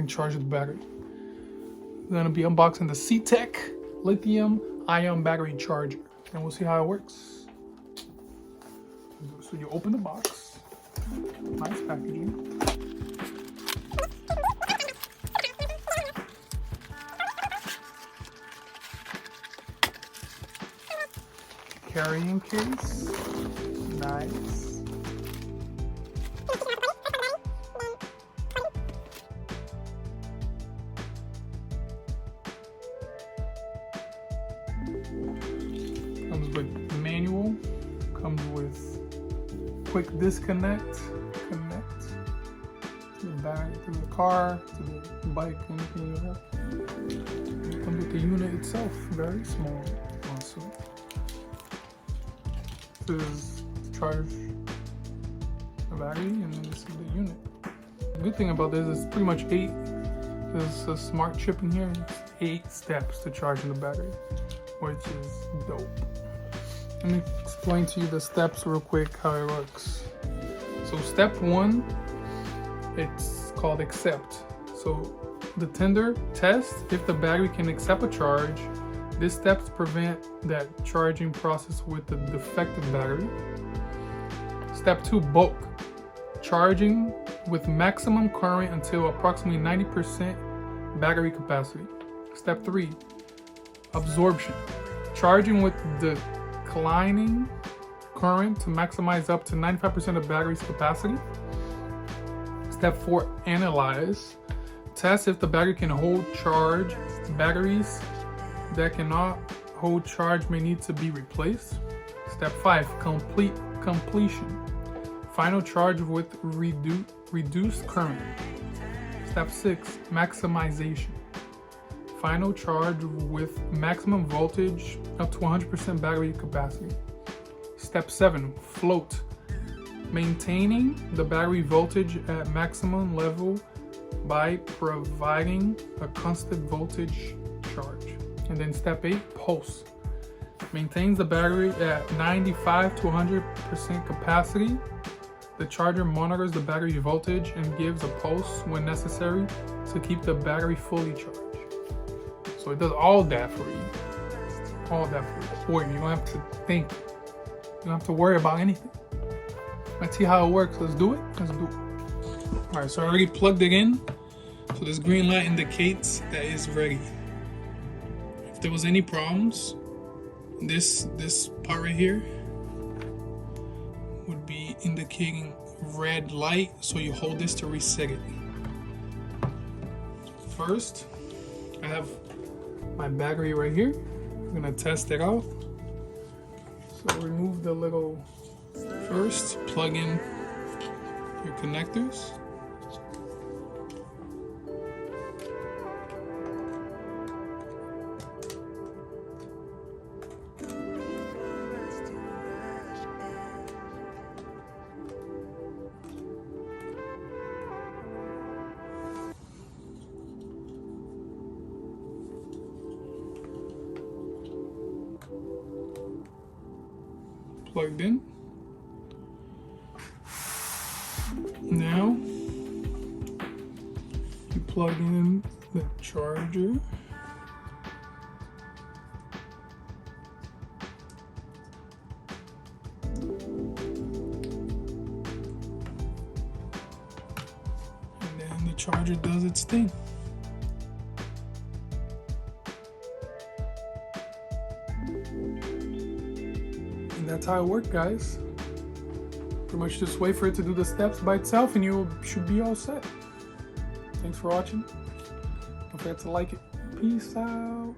can charge the battery. We're gonna be unboxing the Ctek lithium ion battery charger, and we'll see how it works. So you open the box, nice packaging. Carrying case, nice. Comes with manual, comes with quick disconnect, connect to the battery, to the car, to the bike, anything you have. And it comes with the unit itself, very small also. This is to charge the battery, and then this is the unit. The good thing about this is pretty much there's a smart chip in here. It's 8 steps to charging the battery, which is dope. Let me explain to you the steps real quick, how it works. So step 1, it's called accept. So the tender tests if the battery can accept a charge. These steps prevent that charging process with the defective battery. Step 2, bulk. Charging with maximum current until approximately 90% battery capacity. Step 3, absorption. Charging with declining current to maximize up to 95% of battery's capacity. Step 4, analyze. Test if the battery can hold charge. Batteries that cannot hold charge may need to be replaced. Step 5, completion. Final charge with reduced current. Step 6, maximization. Final charge with maximum voltage up to 100% battery capacity. Step 7, float. Maintaining the battery voltage at maximum level by providing a constant voltage charge. And then step 8, pulse. Maintains the battery at 95 to 100% capacity. The charger monitors the battery voltage and gives a pulse when necessary to keep the battery fully charged. So it does all that for you. All that for you. You don't have to think. You don't have to worry about anything. Let's see how it works. Let's do it. Let's do it. All right, so I already plugged it in. So this green light indicates that it's ready. If there was any problems, this part right here would be indicating red light, so you hold this to reset it. First, I have my battery right here. I'm gonna test it out. So remove the little, first plug in your connectors. Plugged in. Now you plug in the charger. And then the charger does its thing. And that's how it works, guys. Pretty much just wait for it to do the steps by itself and you should be all set. Thanks for watching. Don't forget to like it. Peace out.